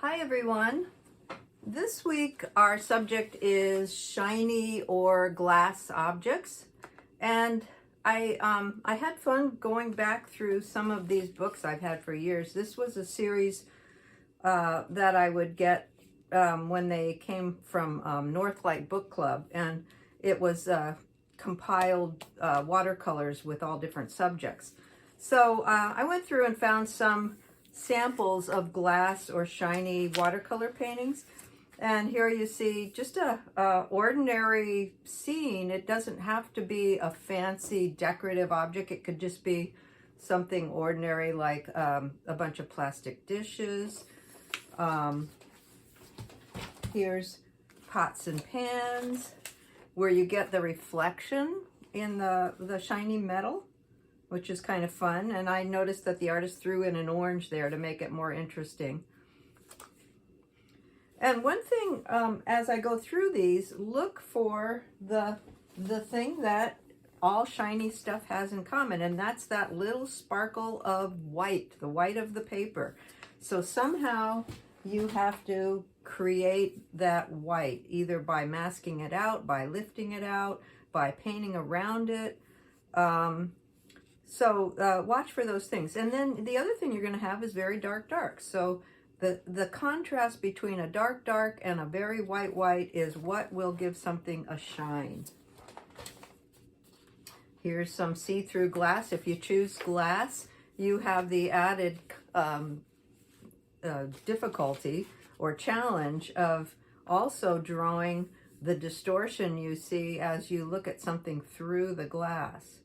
Hi everyone. This week our subject is shiny or glass objects, and I had fun going back through some of these books I've had for years. This was a series that I would get when they came from Northlight Book Club, and it was compiled watercolors with all different subjects. So I went through and found some samples of glass or shiny watercolor paintings, and here you see just a ordinary scene. It doesn't have to be a fancy decorative object. It could just be something ordinary like a bunch of plastic dishes. Here's pots and pans where you get the reflection in the shiny metal, which is kind of fun. And I noticed that the artist threw in an orange there to make it more interesting. And one thing, as I go through these, look for the thing that all shiny stuff has in common, and that's that little sparkle of white, the white of the paper. So somehow you have to create that white, either by masking it out, by lifting it out, by painting around it. So watch for those things. And then the other thing you're going to have is very dark, dark. So the contrast between a dark, dark and a very white, white is what will give something a shine. Here's some see-through glass. If you choose glass, you have the added difficulty or challenge of also drawing the distortion you see as you look at something through the glass.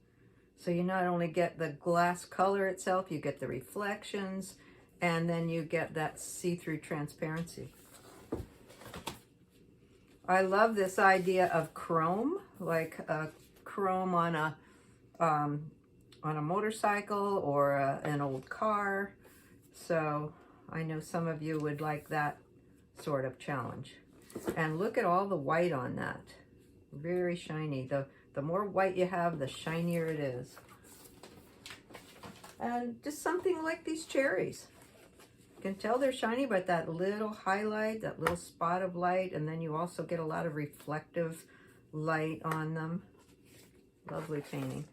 So you not only get the glass color itself, you get the reflections, and then you get that see-through transparency. I love this idea of chrome, like chrome on a motorcycle or an old car. So I know some of you would like that sort of challenge. And look at all the white on that. Very shiny. The more white you have, the shinier it is. And just something like these cherries. You can tell they're shiny by that little highlight, that little spot of light, and then you also get a lot of reflective light on them. Lovely painting.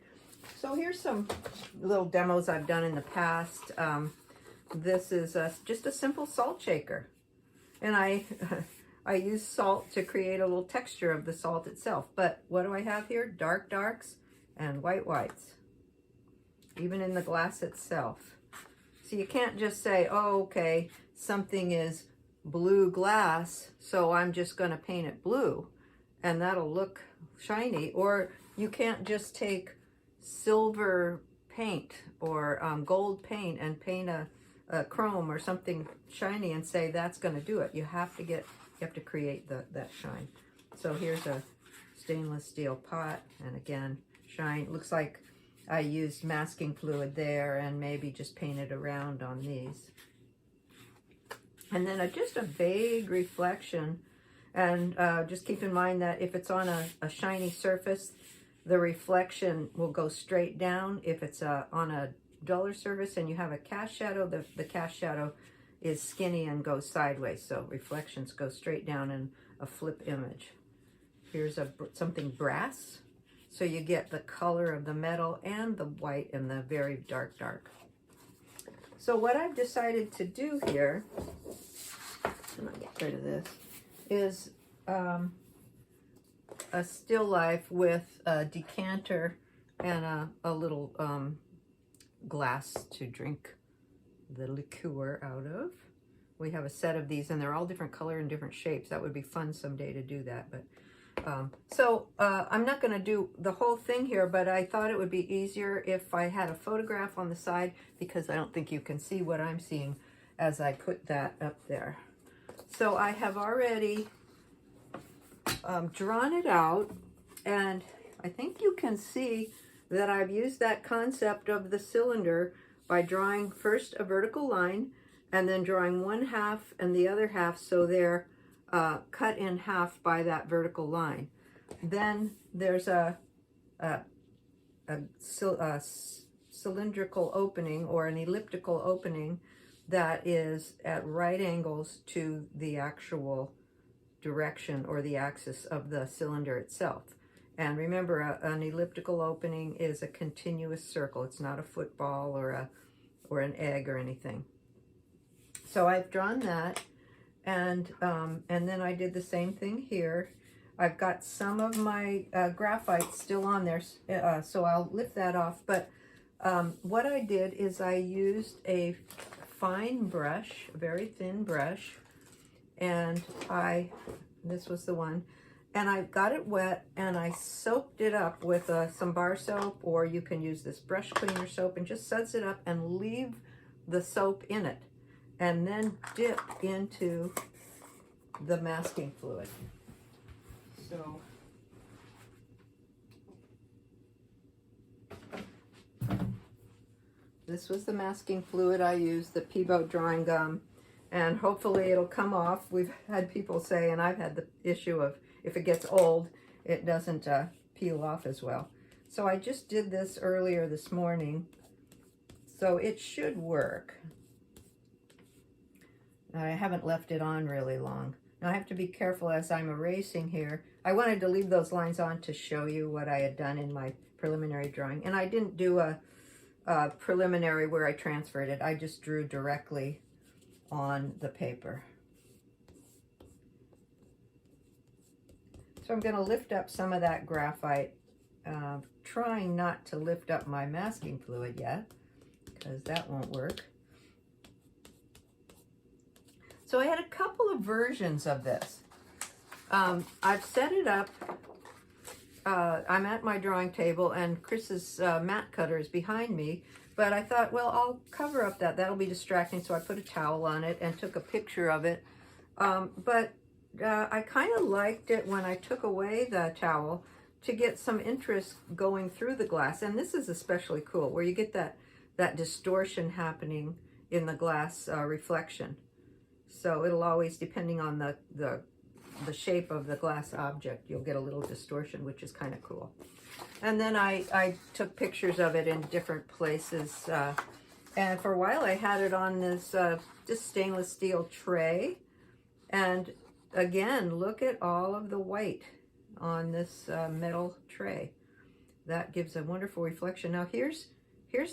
So here's some little demos I've done in the past. This is just a simple salt shaker. And I use salt to create a little texture of the salt itself. But what do I have here? Dark darks and white whites, even in the glass itself. So you can't just say, oh, okay, something is blue glass, so I'm just going to paint it blue, and that'll look shiny. Or you can't just take silver paint or gold paint and paint a chrome or something shiny and say that's going to do it. You have to create that shine. So here's a stainless steel pot, and again, shine. It looks like I used masking fluid there and maybe just painted around on these. And then just a vague reflection. And just keep in mind that if it's on a shiny surface, the reflection will go straight down. If it's on a duller surface and you have a cast shadow, the cast shadow is skinny and goes sideways. So reflections go straight down in a flip image. Here's something brass. So you get the color of the metal and the white and the very dark, dark. So what I've decided to do here, I'm gonna get rid of this, is a still life with a decanter and a little glass to drink the liqueur out of. We have a set of these, and they're all different color and different shapes. That would be fun someday to do that. But I'm not going to do the whole thing here, but I thought it would be easier if I had a photograph on the side, because I don't think you can see what I'm seeing as I put that up there. So I have already drawn it out, and I think you can see that I've used that concept of the cylinder by drawing first a vertical line and then drawing one half and the other half so they're cut in half by that vertical line. Then there's a cylindrical opening or an elliptical opening that is at right angles to the actual direction or the axis of the cylinder itself. And remember, an elliptical opening is a continuous circle. It's not a football or an egg or anything. So I've drawn that, and then I did the same thing here. I've got some of my graphite still on there, so I'll lift that off. But what I did is I used a fine brush, a very thin brush, and this was the one, and I got it wet and I soaked it up with some bar soap, or you can use this brush cleaner soap, and just suds it up and leave the soap in it, and then dip into the masking fluid. So this was the masking fluid I used, the Peebo drawing gum, and hopefully it'll come off. We've had people say, and I've had the issue of if it gets old, it doesn't peel off as well. So I just did this earlier this morning, so it should work. I haven't left it on really long. Now I have to be careful as I'm erasing here. I wanted to leave those lines on to show you what I had done in my preliminary drawing, and I didn't do a preliminary where I transferred it. I just drew directly on the paper. So I'm going to lift up some of that graphite, trying not to lift up my masking fluid yet, because that won't work. So I had a couple of versions of this. I've set it up. I'm at my drawing table, and Chris's mat cutter is behind me, but I thought, well, I'll cover up that'll be distracting, so I put a towel on it and took a picture of it. But I kind of liked it when I took away the towel to get some interest going through the glass, and this is especially cool, where you get that distortion happening in the glass reflection. So it'll always, depending on the shape of the glass object, you'll get a little distortion, which is kind of cool. And then I took pictures of it in different places. And for a while I had it on this just stainless steel tray. And again, look at all of the white on this metal tray. That gives a wonderful reflection. Now here's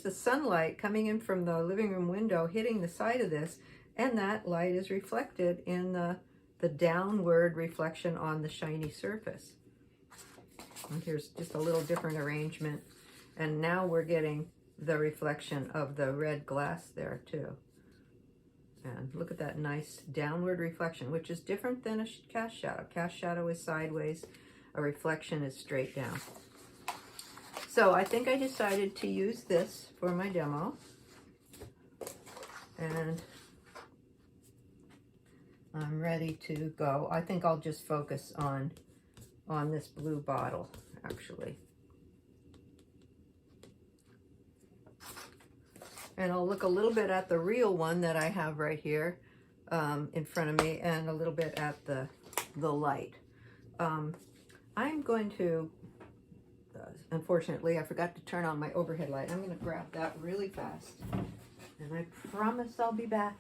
the sunlight coming in from the living room window, hitting the side of this, and that light is reflected in the downward reflection on the shiny surface. And here's just a little different arrangement, and now we're getting the reflection of the red glass there too. And look at that nice downward reflection, which is different than a cast shadow. Cast shadow is sideways, a reflection is straight down. So I think I decided to use this for my demo, and I'm ready to go. I think I'll just focus on this blue bottle, actually. And I'll look a little bit at the real one that I have right here in front of me, and a little bit at the light. I'm going to, unfortunately, I forgot to turn on my overhead light. I'm going to grab that really fast, and I promise I'll be back.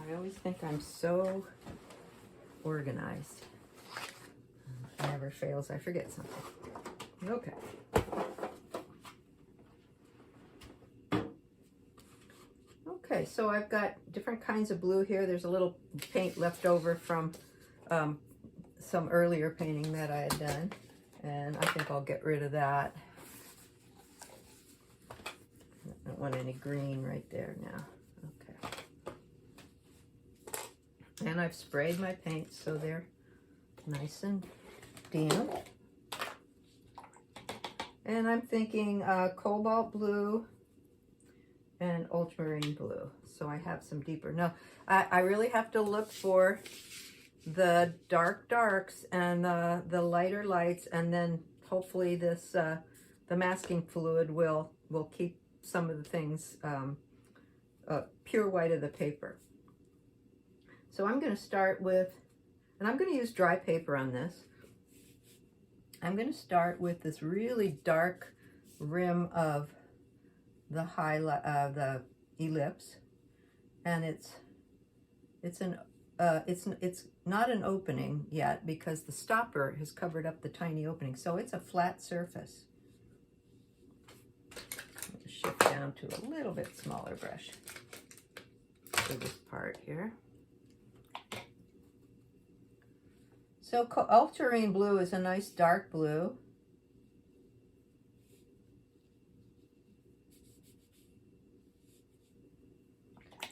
I always think I'm so organized. It never fails. I forget something. Okay. Okay, so I've got different kinds of blue here. There's a little paint left over from some earlier painting that I had done, and I think I'll get rid of that. I don't want any green right there now. And I've sprayed my paints so they're nice and damp. And I'm thinking cobalt blue and ultramarine blue. So I have some deeper. Now, I really have to look for the dark darks and the lighter lights, and then hopefully this the masking fluid will keep some of the things pure white of the paper. So I'm going to start with, and I'm going to use dry paper on this. I'm going to start with this really dark rim of the highlight, the ellipse, and it's not an opening yet because the stopper has covered up the tiny opening, so it's a flat surface. I'll shift down to a little bit smaller brush for this part here. So ultramarine blue is a nice dark blue.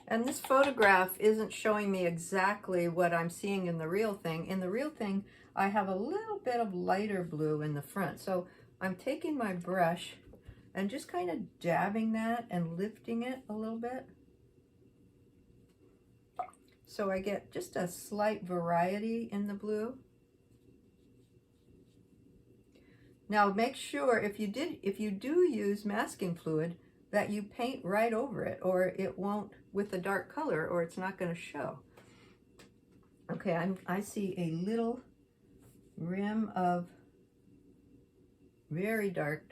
And this photograph isn't showing me exactly what I'm seeing in the real thing. In the real thing, I have a little bit of lighter blue in the front. So I'm taking my brush and just kind of dabbing that and lifting it a little bit. So I get just a slight variety in the blue. Now make sure if you do use masking fluid that you paint right over it, or it won't, with a dark color, or it's not going to show. Okay, I see a little rim of very dark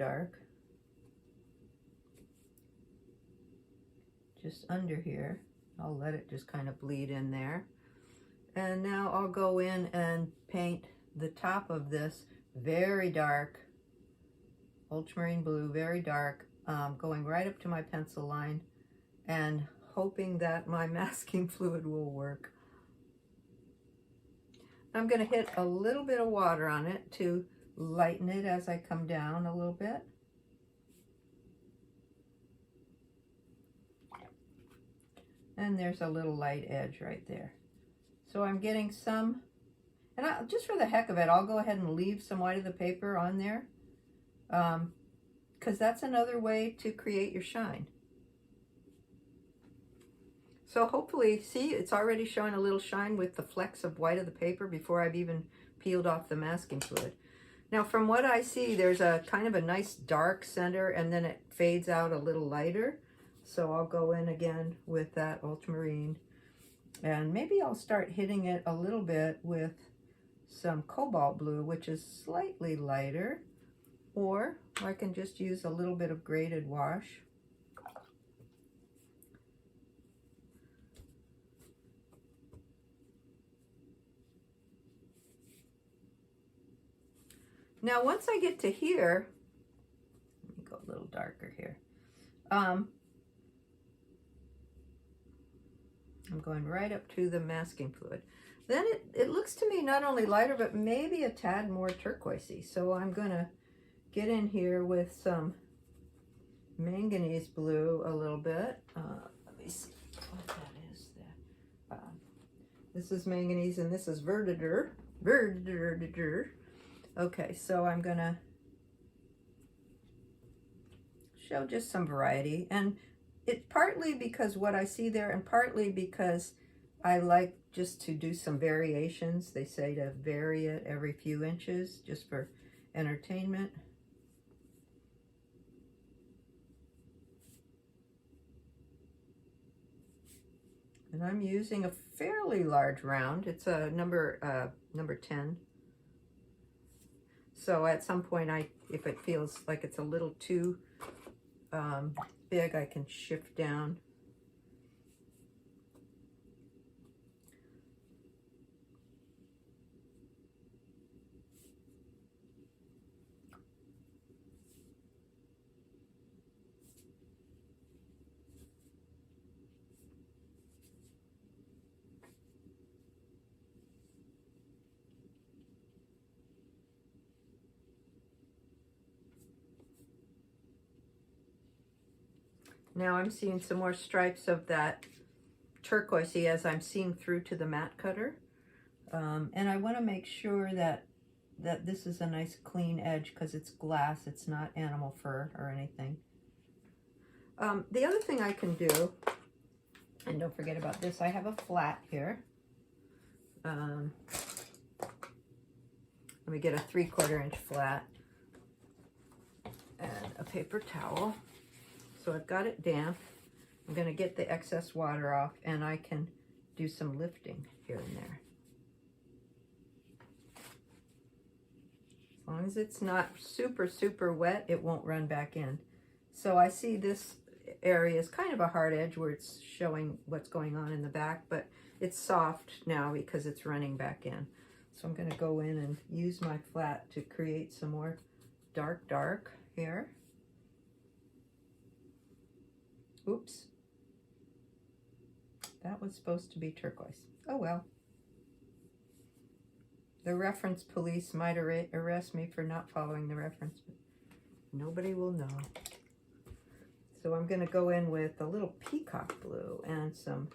just under here. I'll let it just kind of bleed in there. And now I'll go in and paint the top of this very dark, ultramarine blue, very dark, going right up to my pencil line and hoping that my masking fluid will work. I'm going to hit a little bit of water on it to lighten it as I come down a little bit. And there's a little light edge right there. So I'm getting some, and just for the heck of it, I'll go ahead and leave some white of the paper on there, because that's another way to create your shine. So hopefully, see, it's already showing a little shine with the flecks of white of the paper before I've even peeled off the masking fluid. Now from what I see, there's a kind of a nice dark center and then it fades out a little lighter. So I'll go in again with that ultramarine, and maybe I'll start hitting it a little bit with some cobalt blue, which is slightly lighter, or I can just use a little bit of graded wash. Now once I get to here, let me go a little darker here. I'm going right up to the masking fluid. Then it looks to me not only lighter, but maybe a tad more turquoisey. So I'm going to get in here with some manganese blue a little bit. Let me see what that is there. This is manganese and this is verditer. Okay, so I'm going to show just some variety. And it's partly because what I see there, and partly because I like just to do some variations. They say to vary it every few inches just for entertainment. And I'm using a fairly large round. It's a number 10. So at some point, if it feels like it's a little too big, I can shift down. Now I'm seeing some more stripes of that turquoisey as I'm seeing through to the matte cutter. And I want to make sure that this is a nice clean edge because it's glass, it's not animal fur or anything. The other thing I can do, and don't forget about this, I have a flat here. Let me get a 3/4 inch flat and a paper towel. So I've got it damp. I'm going to get the excess water off, and I can do some lifting here and there. As long as it's not super, super wet, it won't run back in. So I see this area is kind of a hard edge where it's showing what's going on in the back, but it's soft now because it's running back in. So I'm going to go in and use my flat to create some more dark here. Oops. That was supposed to be turquoise. Oh well. The reference police might arrest me for not following the reference, but nobody will know. So I'm going to go in with a little peacock blue and some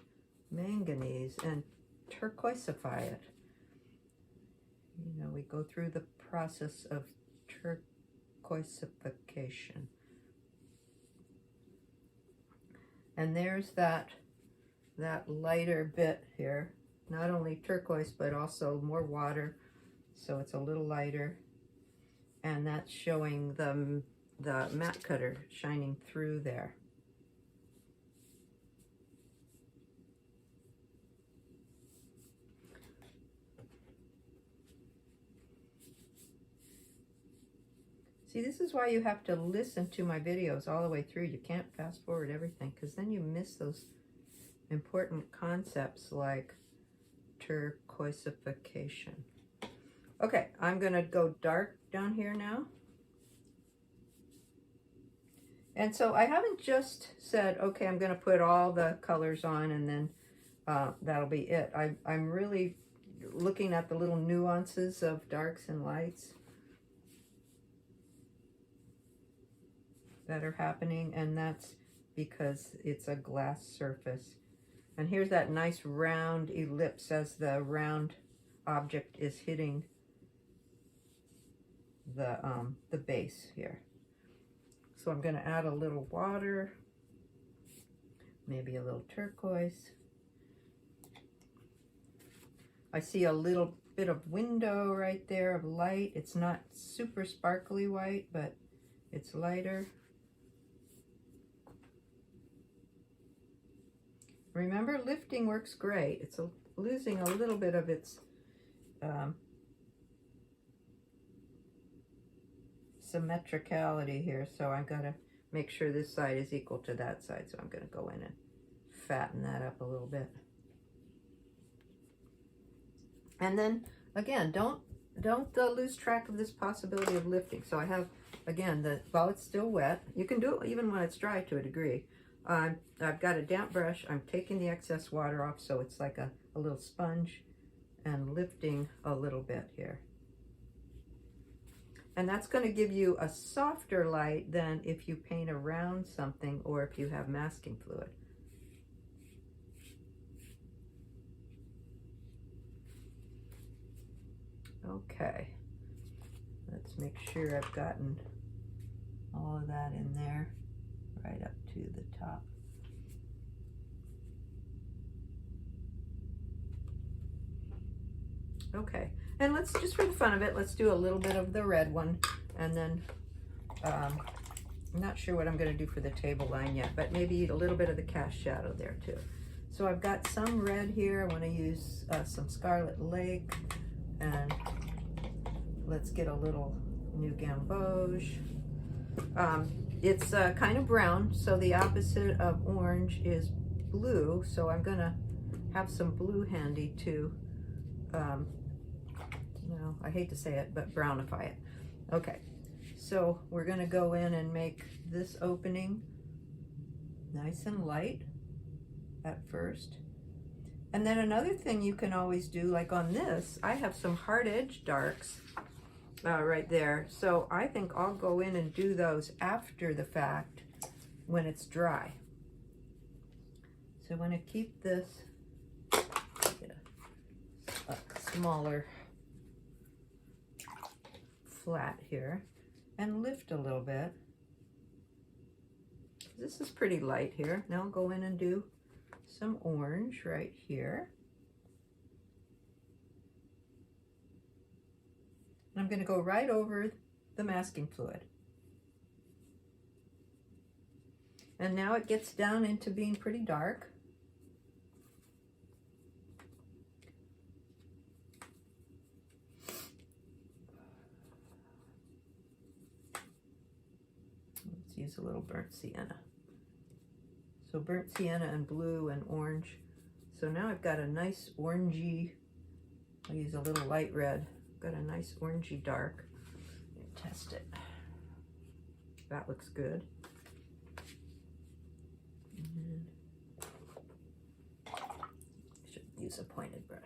manganese and turquoisify it. You know, we go through the process of turquoisification. And there's that lighter bit here. Not only turquoise, but also more water. So it's a little lighter. And that's showing the mat cutter shining through there. See, this is why you have to listen to my videos all the way through. You can't fast forward everything, because then you miss those important concepts like turquoisification. Okay, I'm going to go dark down here now. And so I haven't just said, okay, I'm going to put all the colors on and then that'll be it. I'm really looking at the little nuances of darks and lights that are happening, and that's because it's a glass surface. And here's that nice round ellipse as the round object is hitting the base here. So I'm going to add a little water, maybe a little turquoise. I see a little bit of window right there of light. It's not super sparkly white, but it's lighter. Remember, lifting works great. It's losing a little bit of its symmetricality here, so I've got to make sure this side is equal to that side. So I'm going to go in and fatten that up a little bit. And then again, don't lose track of this possibility of lifting. So I have, again, while it's still wet, you can do it even when it's dry to a degree. I've got a damp brush. I'm taking the excess water off so it's like a little sponge, and lifting a little bit here. And that's going to give you a softer light than if you paint around something or if you have masking fluid. Okay, let's make sure I've gotten all of that in there, right up to the top. Okay, and let's, just for the fun of it, let's do a little bit of the red one, and then I'm not sure what I'm going to do for the table line yet, but maybe a little bit of the cast shadow there too. So I've got some red here. I want to use some Scarlet Lake, and let's get a little New Gamboge. It's kind of brown, so the opposite of orange is blue, so I'm going to have some blue handy to, no, I hate to say it, but brownify it. Okay, so we're going to go in and make this opening nice and light at first. And then another thing you can always do, like on this, I have some hard edge darks right there. So I think I'll go in and do those after the fact when it's dry. So I want to keep this, get a smaller flat here, and lift a little bit. This is pretty light here. Now I'll go in and do some orange right here. And I'm going to go right over the masking fluid. And now it gets down into being pretty dark. Let's use a little burnt sienna. So burnt sienna and blue and orange. So now I've got a nice orangey, I'll use a little light red. Got a nice orangey dark. Test it. That looks good. And should use a pointed brush.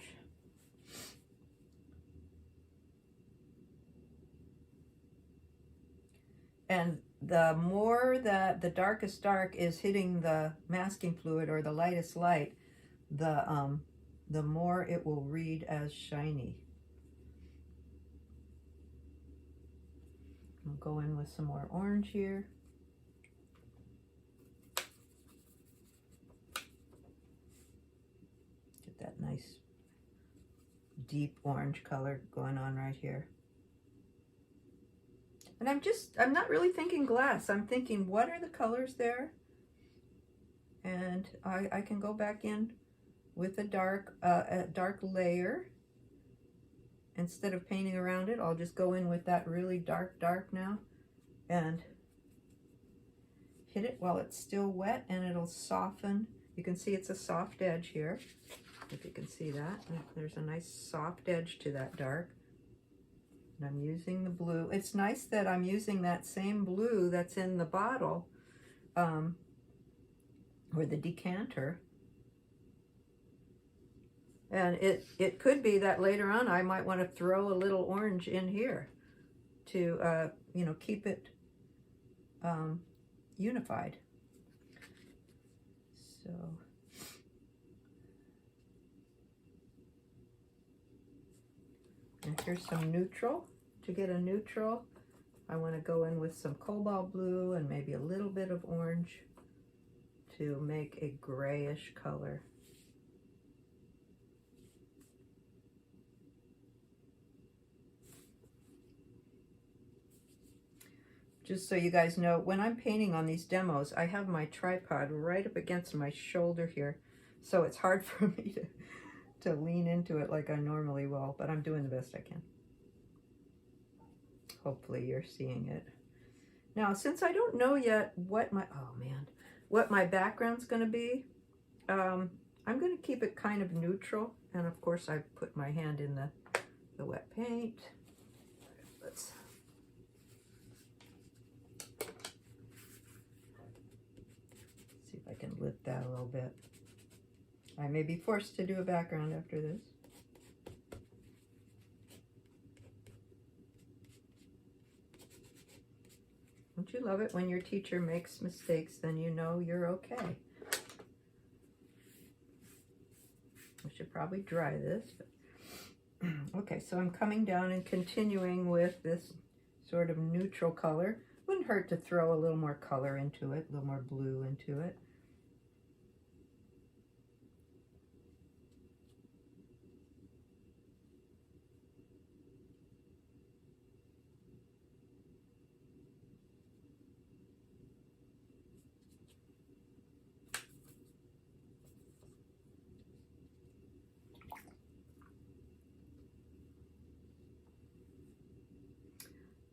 And the more that the darkest dark is hitting the masking fluid or the lightest light, the more it will read as shiny. I'll go in with some more orange here. Get that nice deep orange color going on right here. And I'm not really thinking glass. I'm thinking, what are the colors there? And I can go back in with a dark layer. Instead of painting around it, I'll just go in with that really dark now and hit it while it's still wet, and it'll soften. You can see it's a soft edge here, if you can see that. There's a nice soft edge to that dark. And I'm using the blue. It's nice that I'm using that same blue that's in the bottle or the decanter. And it could be that later on I might want to throw a little orange in here to, you know, keep it unified. So, and here's some neutral. To get a neutral, I want to go in with some cobalt blue and maybe a little bit of orange to make a grayish color. Just so you guys know, when I'm painting on these demos, I have my tripod right up against my shoulder here. So it's hard for me to lean into it like I normally will, but I'm doing the best I can. Hopefully you're seeing it. Now, since I don't know yet what my background's going to be, I'm going to keep it kind of neutral. And of course, I put my hand in the wet paint. Let's see if I can lift that a little bit. I may be forced to do a background after this. Don't you love it when your teacher makes mistakes, then you know you're okay. I should probably dry this. But okay, so I'm coming down and continuing with this sort of neutral color. Wouldn't hurt to throw a little more color into it, a little more blue into it.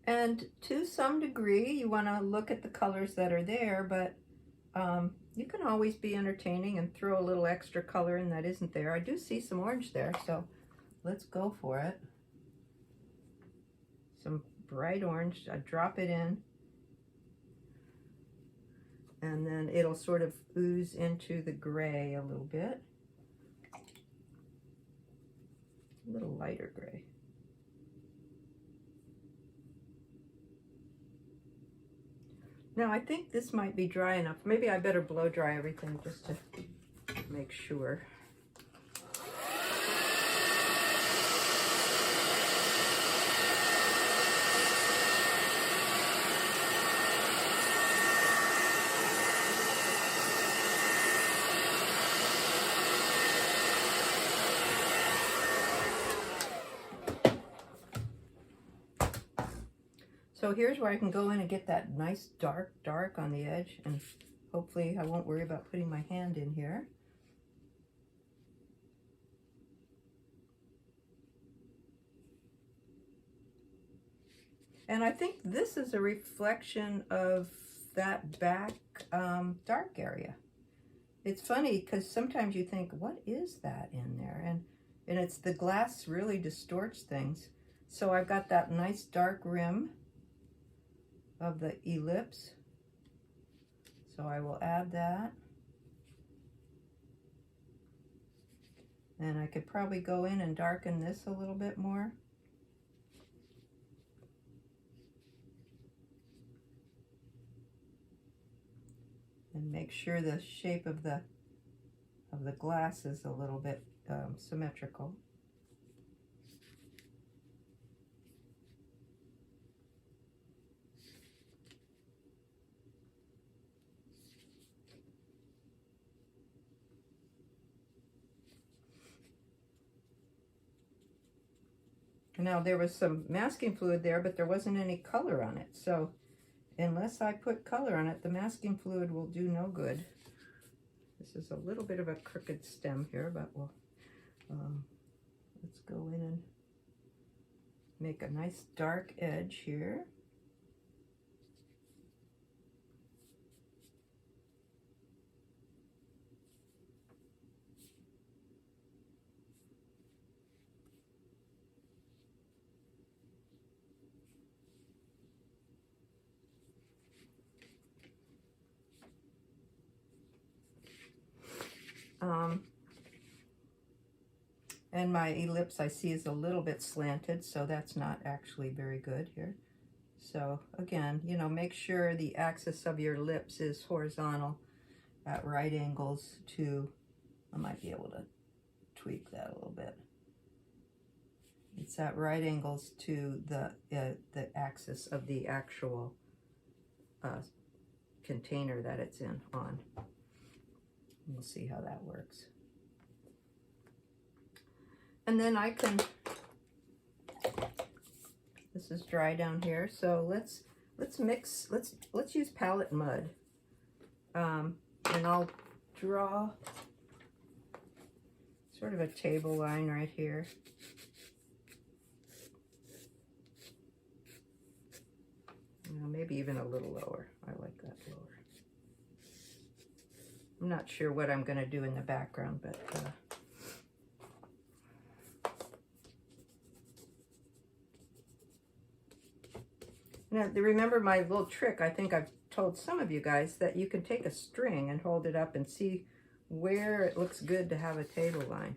And to some degree, you want to look at the colors that are there, but you can always be entertaining and throw a little extra color in that isn't there. I do see some orange there, so let's go for it. Some bright orange, I drop it in, and then it'll sort of ooze into the gray a little bit. A little lighter gray. Now I think this might be dry enough. Maybe I better blow dry everything just to make sure. So here's where I can go in and get that nice dark on the edge, and hopefully I won't worry about putting my hand in here. And I think this is a reflection of that back dark area. It's funny because sometimes you think, what is that in there? And it's the glass really distorts things. So I've got that nice dark rim of the ellipse. So I will add that. And I could probably go in and darken this a little bit more. And make sure the shape of the glass is a little bit symmetrical. Now there was some masking fluid there, but there wasn't any color on it. So unless I put color on it, the masking fluid will do no good. This is a little bit of a crooked stem here, but we'll, let's go in and make a nice dark edge here. And my ellipse I see is a little bit slanted, so that's not actually very good here. So again, you know, make sure the axis of your ellipse is horizontal at right angles to, I might be able to tweak that a little bit. It's at right angles to the axis of the actual container that it's in on. We'll see how that works. And then I can, this is dry down here, so let's mix, let's use palette mud. And I'll draw sort of a table line right here. Maybe even a little lower. I like that lower. I'm not sure what I'm going to do in the background, but now remember my little trick. I think I've told some of you guys that you can take a string and hold it up and see where it looks good to have a table line.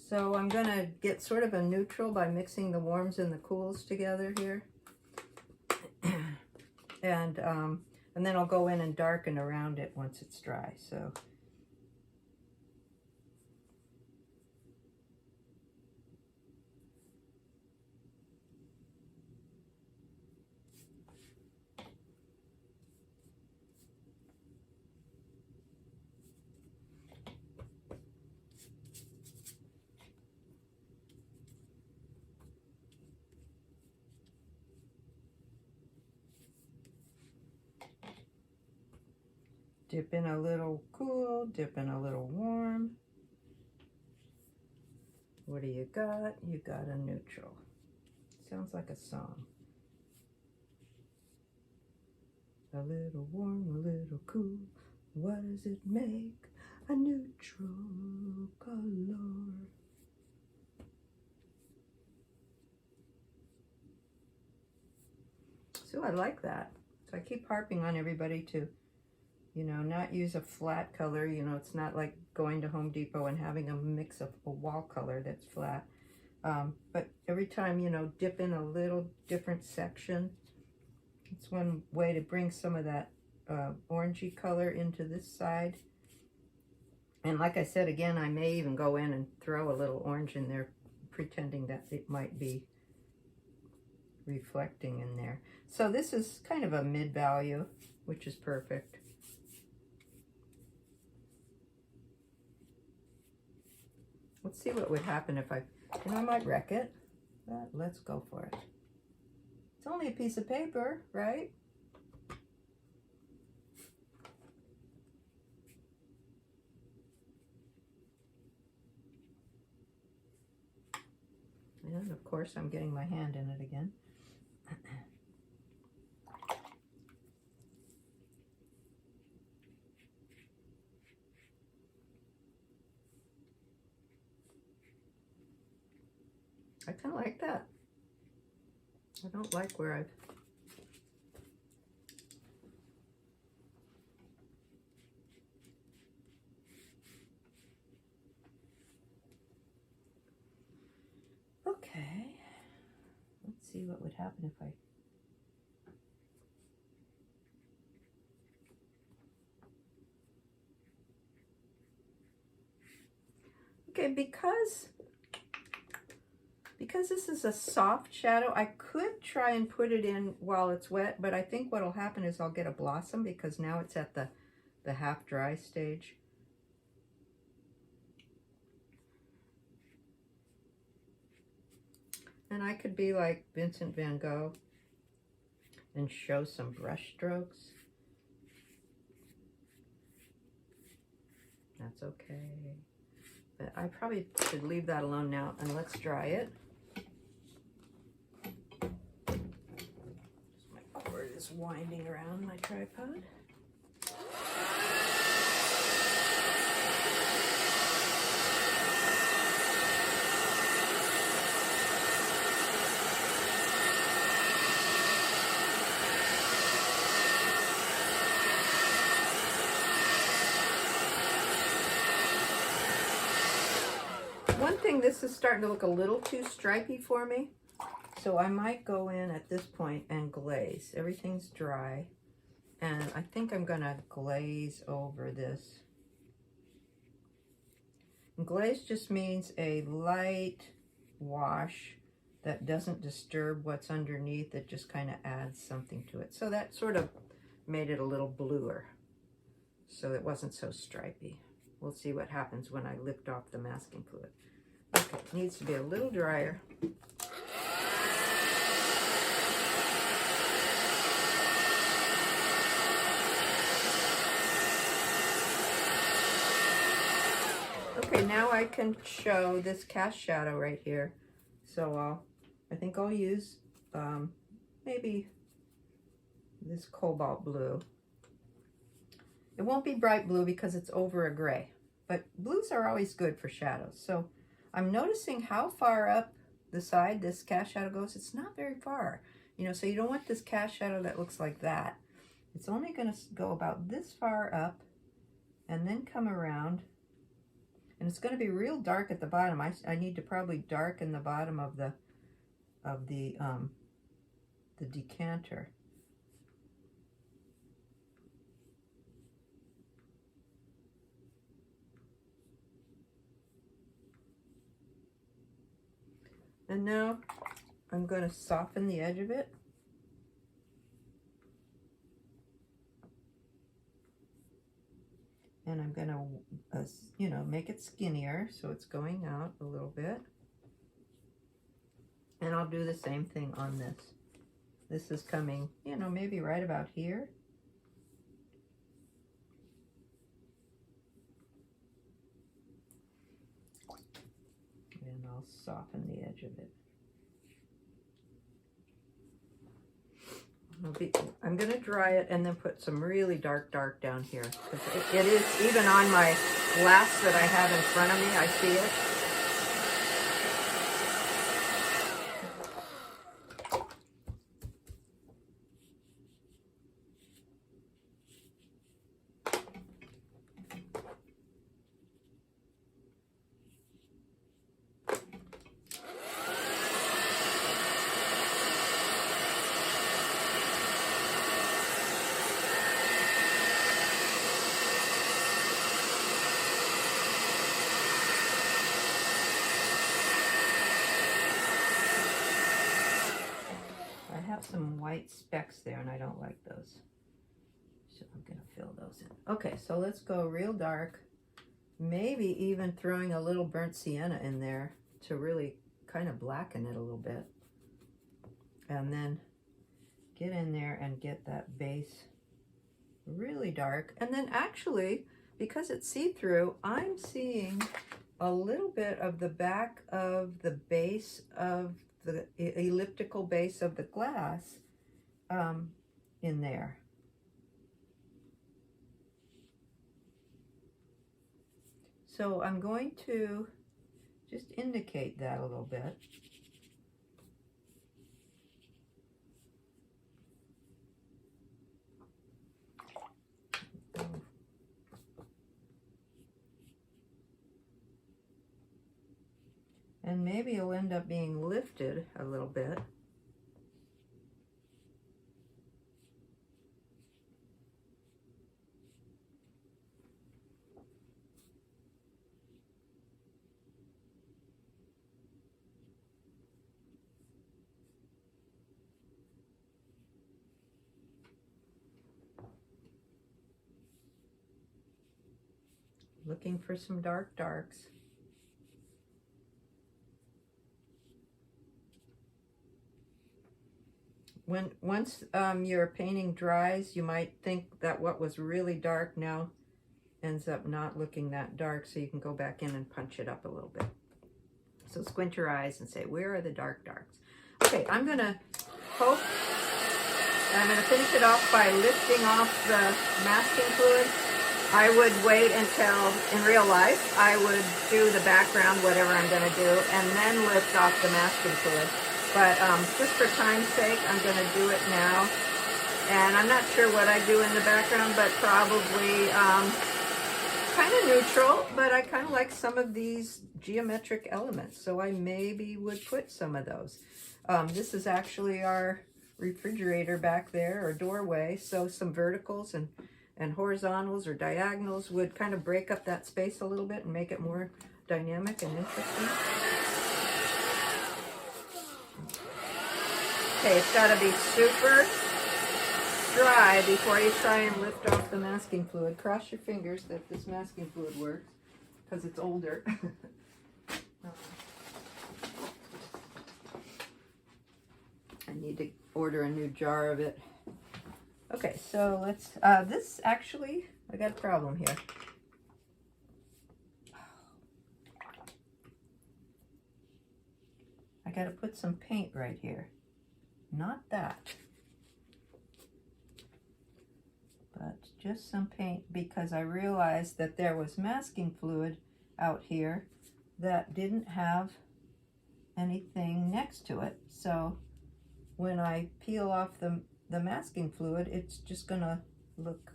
So I'm going to get sort of a neutral by mixing the warms and the cools together here. And then I'll go in and darken around it once it's dry. So dip in a little cool, dip in a little warm. What do you got? You got a neutral. Sounds like a song. A little warm, a little cool. What does it make? A neutral color. So I like that. So I keep harping on everybody to, you know, not use a flat color. You know, it's not like going to Home Depot and having a mix of a wall color that's flat. But every time, you know, dip in a little different section. It's one way to bring some of that orangey color into this side. And like I said, again, I may even go in and throw a little orange in there, pretending that it might be reflecting in there. So this is kind of a mid value, which is perfect. Let's see what would happen if I might wreck it, but let's go for it. It's only a piece of paper, right? And of course, I'm getting my hand in it again. I kind of like that. I don't like where I've... Okay. Let's see what would happen if I... Okay, because this is a soft shadow, I could try and put it in while it's wet, but I think what'll happen is I'll get a blossom because now it's at the half dry stage. And I could be like Vincent van Gogh and show some brush strokes. That's okay. But I probably should leave that alone now, and let's dry it. My cord is winding around my tripod. One thing, this is starting to look a little too stripy for me, so I might go in at this point and glaze. Everything's dry, and I think I'm gonna glaze over this. And glaze just means a light wash that doesn't disturb what's underneath. It just kind of adds something to it. So that sort of made it a little bluer, so it wasn't so stripy. We'll see what happens when I lift off the masking fluid. Okay, it needs to be a little drier. Okay, now I can show this cast shadow right here. So I think I'll use maybe this cobalt blue. It won't be bright blue because it's over a gray, but blues are always good for shadows. So I'm noticing how far up the side this cast shadow goes. It's not very far, you know, so you don't want this cast shadow that looks like that. It's only going to go about this far up and then come around, and it's going to be real dark at the bottom. I need to probably darken the bottom of the decanter. And now I'm going to soften the edge of it. And I'm going to, you know, make it skinnier so it's going out a little bit. And I'll do the same thing on this. This is coming, you know, maybe right about here. And I'll soften the edge of it. I'm going to dry it and then put some really dark down here. Because it is, even on my glass that I have in front of me, I see it. Some white specks there and I don't like those, so I'm gonna fill those in. Okay, so let's go real dark, maybe even throwing a little burnt sienna in there to really kind of blacken it a little bit, and then get in there and get that base really dark. And then actually, because it's see-through, I'm seeing a little bit of the back of the base of the elliptical base of the glass in there. So I'm going to just indicate that a little bit. maybe it'll end up being lifted a little bit. Looking for some dark darks. Once your painting dries, you might think that what was really dark now ends up not looking that dark, so you can go back in and punch it up a little bit. So squint your eyes and say, where are the dark darks? Okay, I'm gonna finish it off by lifting off the masking fluid. I would wait until, in real life, I would do the background, whatever I'm gonna do, and then lift off the masking fluid. But just for time's sake, I'm going to do it now. And I'm not sure what I do in the background, but probably kind of neutral. But I kind of like some of these geometric elements, so I maybe would put some of those. This is actually our refrigerator back there, or doorway. So some verticals and horizontals or diagonals would kind of break up that space a little bit and make it more dynamic and interesting. Okay, it's got to be super dry before you try and lift off the masking fluid. Cross your fingers that this masking fluid works, because it's older. I need to order a new jar of it. Okay, so let's, this actually, I got a problem here. I got to put some paint right here. Not that, but just some paint, because I realized that there was masking fluid out here that didn't have anything next to it. So when I peel off the masking fluid, it's just gonna look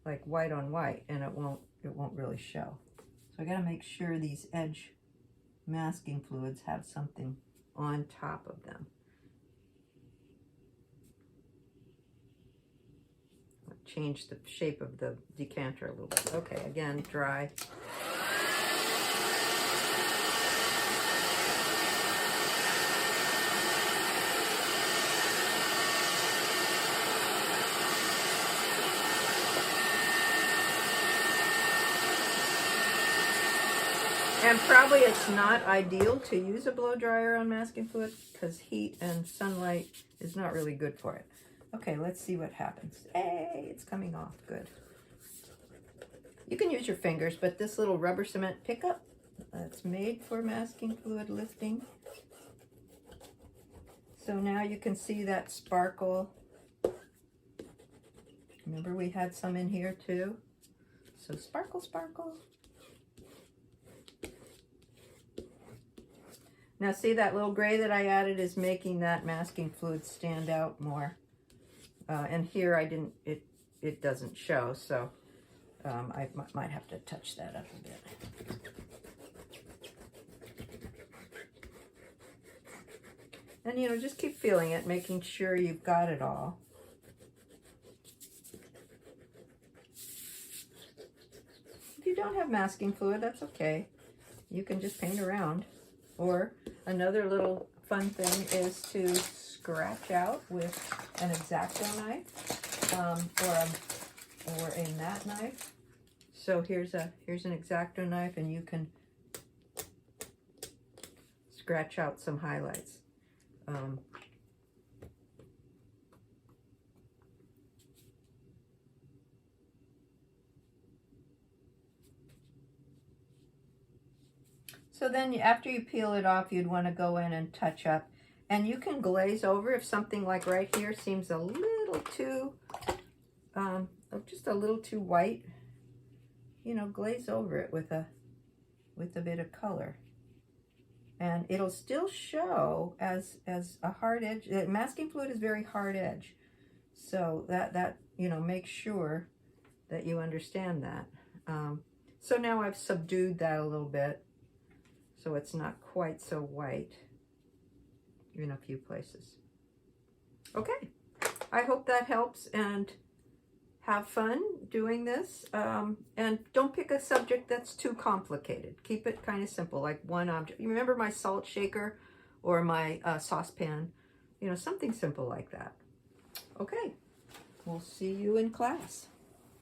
like white on white, and it won't really show. So I gotta make sure these edge masking fluids have something on top of them. Change the shape of the decanter a little bit. Okay, again, dry. And probably it's not ideal to use a blow dryer on masking fluid, because heat and sunlight is not really good for it. Okay, let's see what happens. Hey, it's coming off. Good. You can use your fingers, but this little rubber cement pickup, that's made for masking fluid lifting. So now you can see that sparkle. Remember we had some in here too? So sparkle, sparkle. Now see, that little gray that I added is making that masking fluid stand out more. And here I didn't, it doesn't show, so I might have to touch that up a bit. And you know, just keep feeling it, making sure you've got it all. If you don't have masking fluid, that's okay. You can just paint around. Or another little fun thing is to scratch out with an X-Acto knife, or a matte knife. So here's an X-Acto knife, and you can scratch out some highlights. So then after you peel it off, you'd want to go in and touch up. And you can glaze over if something like right here seems a little too, just a little too white. You know, glaze over it with a bit of color. And it'll still show as a hard edge. Masking fluid is very hard edge. So that you know, make sure that you understand that. So now I've subdued that a little bit. so it's not quite so white in a few places. Okay, I hope that helps, and have fun doing this. And don't pick a subject that's too complicated. Keep it kind of simple, like one object. You remember my salt shaker or my saucepan? You know, something simple like that. Okay, we'll see you in class.